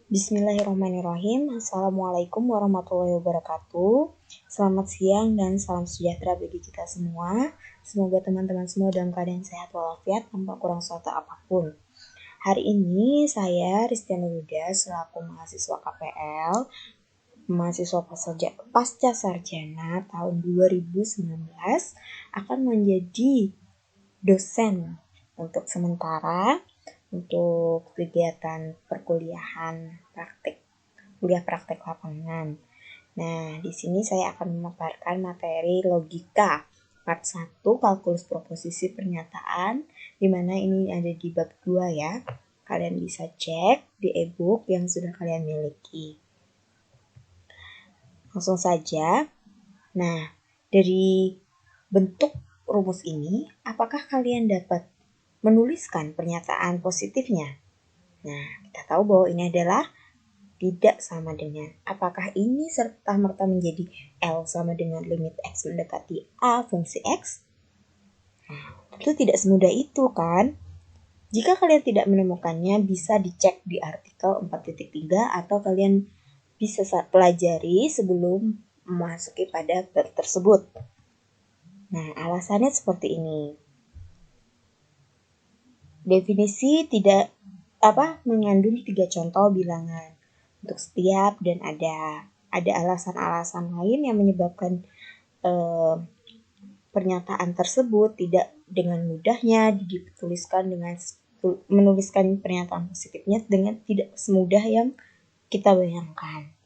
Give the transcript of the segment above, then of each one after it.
Bismillahirrahmanirrahim. Assalamualaikum warahmatullahi wabarakatuh. Selamat siang dan salam sejahtera bagi kita semua. Semoga teman-teman semua dalam keadaan sehat walafiat tanpa kurang suatu apapun. Hari ini saya Ristiana Yuda selaku mahasiswa KPL, mahasiswa pasca sarjana tahun 2019 akan menjadi dosen untuk sementara untuk kegiatan perkuliahan kuliah praktek lapangan. Nah, di sini saya akan memaparkan materi logika part 1 kalkulus proposisi pernyataan, di mana ini ada di bab 2 ya. Kalian bisa cek di e-book yang sudah kalian miliki. Langsung saja. Nah, dari bentuk rumus ini, apakah kalian dapat menuliskan pernyataan positifnya? Nah, kita tahu bahwa ini adalah tidak sama dengan. Apakah ini serta-merta menjadi L sama dengan limit X mendekati A fungsi X? Nah, itu tidak semudah itu kan? Jika kalian tidak menemukannya, bisa dicek di artikel 4.3 atau kalian bisa pelajari sebelum memasuki pada bab tersebut. Nah, alasannya seperti ini. Definisi tidak mengandung 3 contoh bilangan untuk setiap, dan ada alasan-alasan lain yang menyebabkan pernyataan tersebut tidak dengan mudahnya dituliskan dengan menuliskan pernyataan positifnya dengan tidak semudah yang kita bayangkan.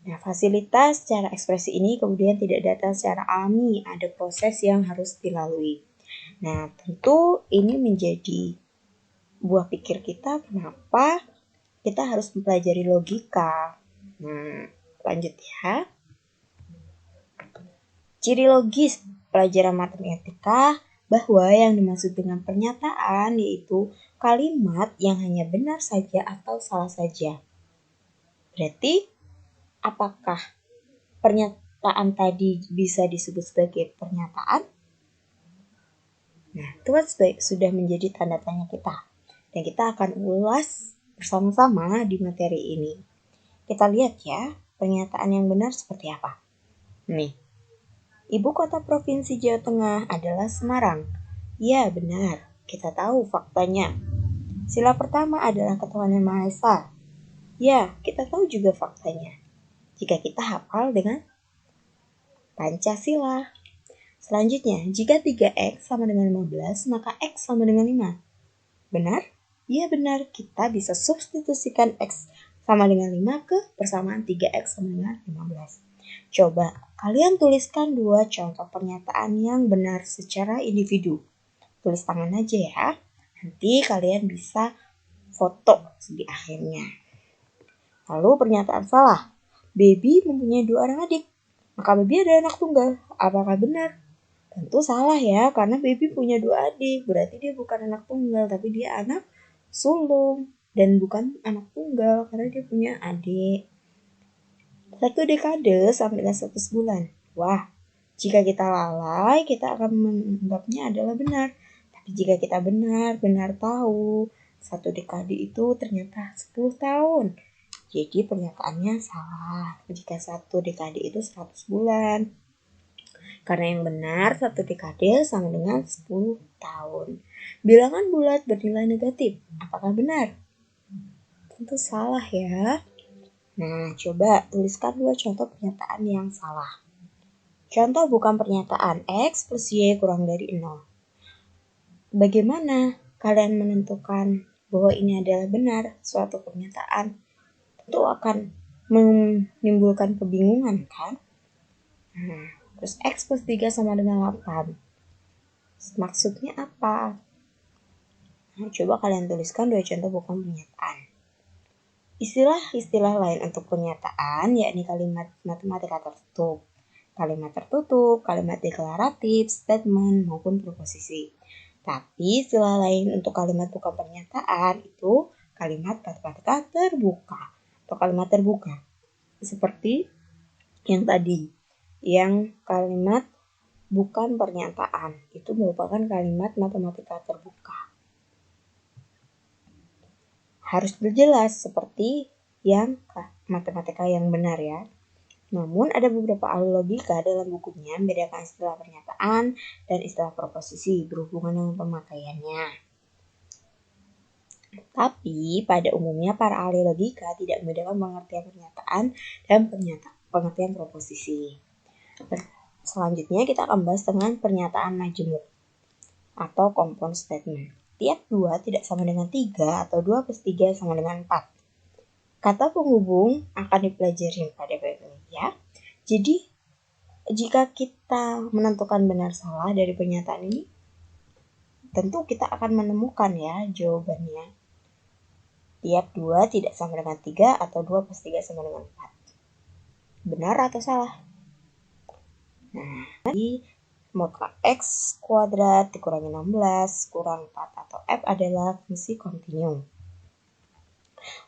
Nah, fasilitas secara ekspresi ini kemudian tidak datang secara alami, ada proses yang harus dilalui. Nah, tentu ini menjadi buah pikir kita kenapa kita harus mempelajari logika. Nah, lanjut ya. Ciri logis pelajaran matematika bahwa yang dimaksud dengan pernyataan yaitu kalimat yang hanya benar saja atau salah saja. Berarti, apakah pernyataan tadi bisa disebut sebagai pernyataan? Nah, itu kan sudah menjadi tanda tanya kita. Dan kita akan ulas bersama-sama di materi ini. Kita lihat ya, pernyataan yang benar seperti apa. Nih, ibu kota provinsi Jawa Tengah adalah Semarang. Ya, benar. Kita tahu faktanya. Sila pertama adalah ketuhanan Maha Esa. Ya, kita tahu juga faktanya. Jika kita hafal dengan Pancasila. Selanjutnya, jika 3X sama dengan 15, maka X sama dengan 5. Benar? Iya benar, kita bisa substitusikan X sama dengan 5 ke persamaan 3X sama dengan 15. Coba kalian tuliskan 2 contoh pernyataan yang benar secara individu. Tulis tangan aja ya. Nanti kalian bisa foto di akhirnya. Lalu pernyataan salah. Baby mempunyai 2 orang adik. Maka baby ada anak tunggal. Apakah benar? Tentu salah ya, karena baby punya 2 adik. Berarti dia bukan anak tunggal, tapi dia anak sulung. Dan bukan anak tunggal, karena dia punya adik. 1 dekade sampai dengan 100 bulan. Wah, jika kita lalai, kita akan menganggapnya adalah benar. Tapi jika kita benar tahu, 1 dekade itu ternyata 10 tahun. Jadi pernyataannya salah. Jika 1 dekade itu 100 bulan. Karena yang benar 1 dekade sama dengan 10 tahun. Bilangan bulat bernilai negatif. Apakah benar? Tentu salah ya. Nah, coba tuliskan 2 contoh pernyataan yang salah. Contoh bukan pernyataan X plus Y kurang dari 0. Bagaimana kalian menentukan bahwa ini adalah benar suatu pernyataan? Tentu akan menimbulkan kebingungan kan? Nah, terus X plus 3 sama dengan 8. Maksudnya apa? Nah, coba kalian tuliskan 2 contoh bukan pernyataan. Istilah-istilah lain untuk pernyataan yakni kalimat matematika tertutup, kalimat deklaratif, statement, maupun proposisi. Tapi istilah lain untuk kalimat bukan pernyataan itu kalimat matematika terbuka atau kalimat terbuka. Seperti yang tadi, yang kalimat bukan pernyataan itu merupakan kalimat matematika terbuka. Harus berjelas seperti yang matematika yang benar ya. Namun ada beberapa ahli logika dalam bukunya membedakan istilah pernyataan dan istilah proposisi berhubungan dengan pemakaiannya. Tapi pada umumnya para ahli logika tidak membedakan pengertian pernyataan dan pengertian proposisi. Selanjutnya kita akan bahas dengan pernyataan majemuk atau compound statement. Tiap 2 tidak sama dengan 3 atau 2 plus 3 sama dengan 4. Kata penghubung akan dipelajari pada bab ini ya. Jadi, jika kita menentukan benar salah dari pernyataan ini, tentu kita akan menemukan ya jawabannya. Tiap 2 tidak sama dengan 3 atau 2 plus 3 sama dengan 4. Benar atau salah? Nah, jadi mutlak X kuadrat dikurangi 16 kurang 4 atau F adalah fungsi kontinu.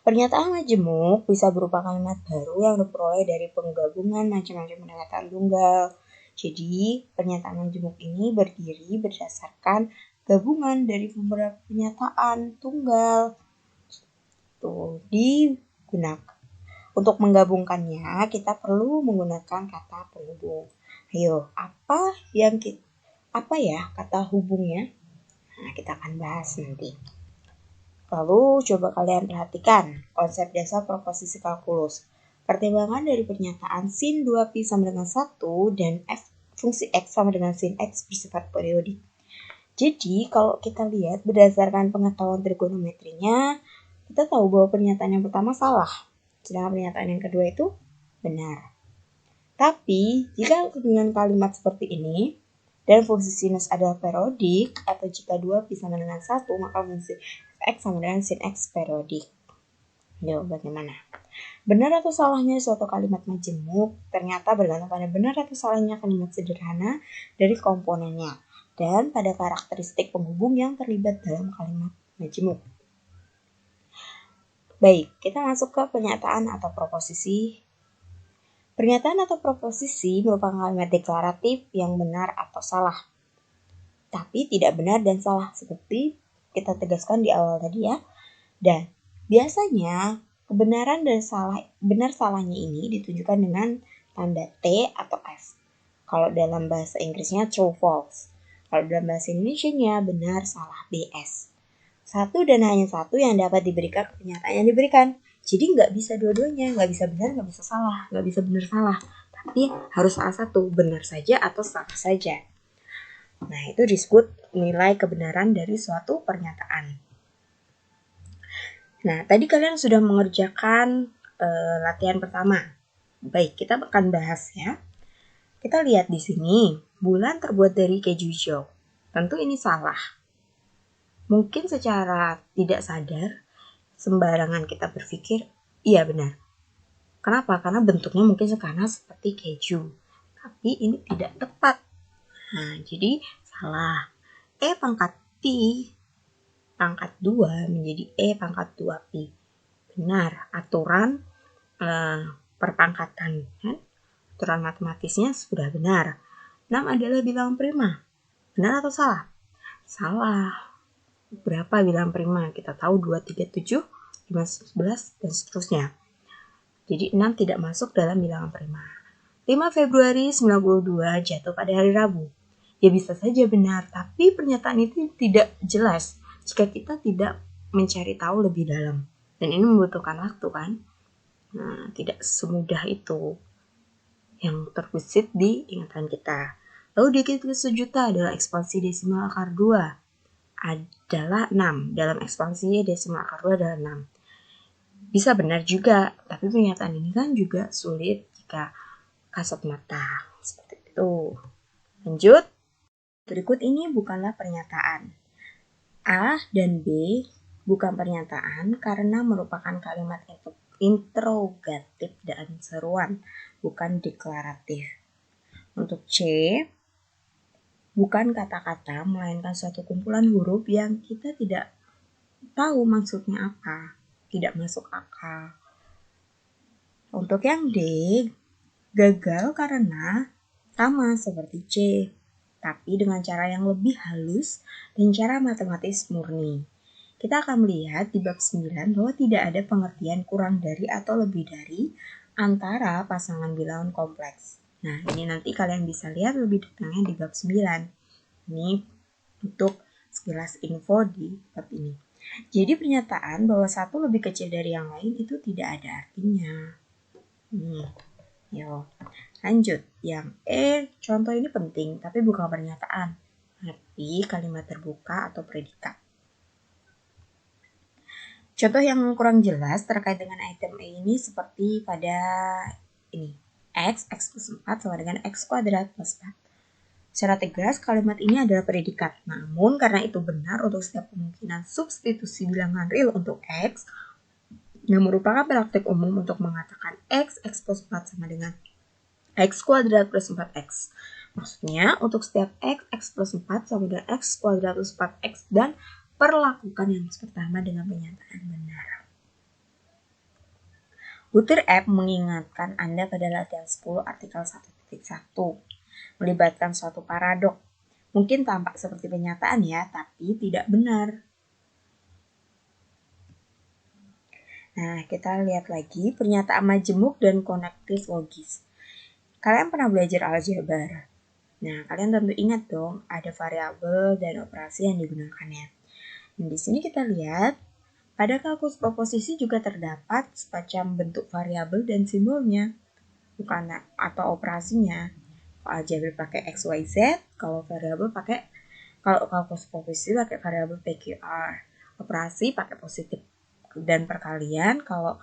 Pernyataan majemuk bisa berupa kalimat baru yang diperoleh dari penggabungan macam-macam pernyataan tunggal. Jadi, pernyataan majemuk ini berdiri berdasarkan gabungan dari beberapa pernyataan tunggal. Tuh, digunakan. Untuk menggabungkannya, kita perlu menggunakan kata penghubung. Ayo, apa ya kata hubungnya? Nah, kita akan bahas nanti. Lalu coba kalian perhatikan konsep dasar proposisi kalkulus. Pertimbangan dari pernyataan sin 2pi sama dengan 1 dan fungsi x sama dengan sin x bersifat periodik. Jadi kalau kita lihat berdasarkan pengetahuan trigonometrinya, kita tahu bahwa pernyataan yang pertama salah, sedangkan pernyataan yang kedua itu benar. Tapi jika dengan kalimat seperti ini, dan fungsi sinus adalah periodik, atau jika 2pi sama dengan 1, maka fungsi x sama dengan sin x periodik. Yo, bagaimana? Benar atau salahnya suatu kalimat majemuk ternyata bergantung pada benar atau salahnya kalimat sederhana dari komponennya dan pada karakteristik penghubung yang terlibat dalam kalimat majemuk. Baik, kita masuk ke pernyataan atau proposisi. Pernyataan atau proposisi merupakan kalimat deklaratif yang benar atau salah, tapi tidak benar dan salah seperti kita tegaskan di awal tadi ya. Dan biasanya kebenaran dan benar salahnya ini ditunjukkan dengan tanda T atau S. Kalau dalam bahasa Inggrisnya true false. Kalau dalam bahasa Indonesianya benar salah BS. Satu dan hanya satu yang dapat diberikan pernyataan yang diberikan. Jadi nggak bisa dua-duanya, nggak bisa benar, nggak bisa salah, nggak bisa benar salah. Tapi harus salah satu, benar saja atau salah saja. Nah, itu disebut nilai kebenaran dari suatu pernyataan. Nah, tadi kalian sudah mengerjakan latihan pertama. Baik, kita akan bahas ya. Kita lihat di sini, bulan terbuat dari keju hijau. Tentu ini salah. Mungkin secara tidak sadar, sembarangan kita berpikir, iya benar. Kenapa? Karena bentuknya mungkin seperti keju. Tapi ini tidak tepat. Nah, jadi salah. E pangkat pi pangkat 2 menjadi E pangkat 2pi. Benar, aturan perpangkatan. Kan? Aturan matematisnya sudah benar. 6 adalah bilangan prima. Benar atau salah? Salah. Berapa bilangan prima? Kita tahu 2, 3, 7, 5, 11, dan seterusnya. Jadi 6 tidak masuk dalam bilangan prima. 5 Februari 92 jatuh pada hari Rabu. Ya bisa saja benar, tapi pernyataan itu tidak jelas jika kita tidak mencari tahu lebih dalam. Dan ini membutuhkan waktu kan? Nah, tidak semudah itu yang terbesit di ingatan kita. Lalu dikit ke sejuta adalah ekspansi desimal akar 2 adalah 6. Dalam ekspansi desimal akar 2 adalah 6. Bisa benar juga, tapi pernyataan ini kan juga sulit jika kasat mata. Seperti itu. Lanjut. Berikut ini bukanlah pernyataan. A dan B bukan pernyataan karena merupakan kalimat interrogatif dan seruan, bukan deklaratif. Untuk C, bukan kata-kata, melainkan suatu kumpulan huruf yang kita tidak tahu maksudnya apa, tidak masuk akal. Untuk yang D, gagal karena sama seperti C, tapi dengan cara yang lebih halus dan cara matematis murni. kita akan melihat di bab 9 bahwa tidak ada pengertian kurang dari atau lebih dari antara pasangan bilangan kompleks. Nah, ini nanti kalian bisa lihat lebih detailnya di bab 9. Ini untuk sekilas info di bab ini. Jadi pernyataan bahwa satu lebih kecil dari yang lain itu tidak ada artinya. Yuk, lanjut. Yang contoh ini penting, tapi bukan pernyataan, tapi kalimat terbuka atau predikat. Contoh yang kurang jelas terkait dengan item A ini seperti pada ini. X plus 4 sama dengan X kuadrat plus 4. Secara tegas, kalimat ini adalah predikat. Namun, karena itu benar untuk setiap kemungkinan substitusi bilangan real untuk X, yang merupakan praktik umum untuk mengatakan X plus 4 sama dengan X kuadrat plus 4X. Maksudnya, untuk setiap X plus 4 sama dengan X kuadrat plus 4X dan perlakukan yang pertama dengan pernyataan benar. Butir F mengingatkan Anda pada latihan 10 artikel 1.1, melibatkan suatu paradok. Mungkin tampak seperti pernyataan ya, tapi tidak benar. Nah, kita lihat lagi pernyataan majemuk dan konektif logis. Kalian pernah belajar aljabar? Nah, kalian tentu ingat dong, ada variabel dan operasi yang digunakannya. Nah, di sini kita lihat, pada kalkulus proposisi juga terdapat semacam bentuk variabel dan simbolnya, bukan atau operasinya. Kalau aljabar pakai X, Y, Z, kalau kalkulus proposisi pakai variabel PQR, operasi pakai positif dan perkalian. Kalau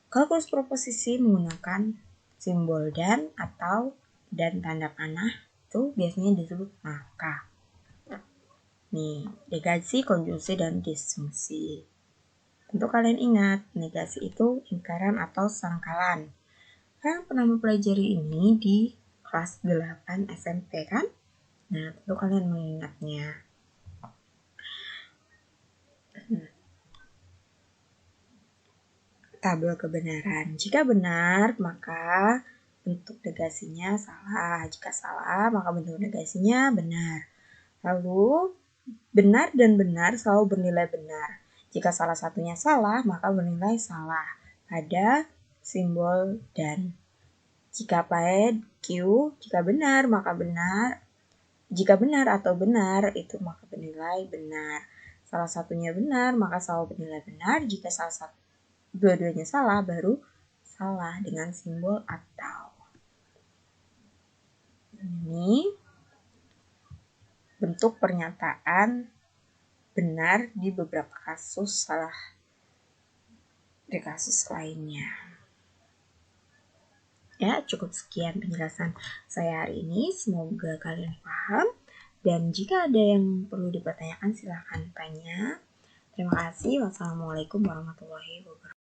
kalkulus proposisi menggunakan simbol dan atau dan tanda panah, itu biasanya disebut maka. Nih, negasi, konjungsi, dan disfungsi. Tentu kalian ingat, negasi itu ingkaran atau sangkalan. Kalian pernah mempelajari ini di kelas 8 SMP kan? Nah, tentu kalian mengingatnya. Tabel kebenaran. Jika benar, maka bentuk negasinya salah. Jika salah, maka bentuk negasinya benar. Lalu, benar dan benar selalu bernilai benar. Jika salah satunya salah, maka bernilai salah pada simbol dan. Jika pada Q, jika benar, maka benar. Jika benar atau benar, itu maka bernilai benar. Salah satunya benar, maka selalu bernilai benar. Jika salah satu dua-duanya salah, baru salah dengan simbol atau. Ini bentuk pernyataan benar di beberapa kasus, salah di kasus lainnya. Ya, cukup sekian penjelasan saya hari ini. Semoga kalian paham. Dan jika ada yang perlu dipertanyakan, silahkan tanya. Terima kasih. Wassalamualaikum warahmatullahi wabarakatuh.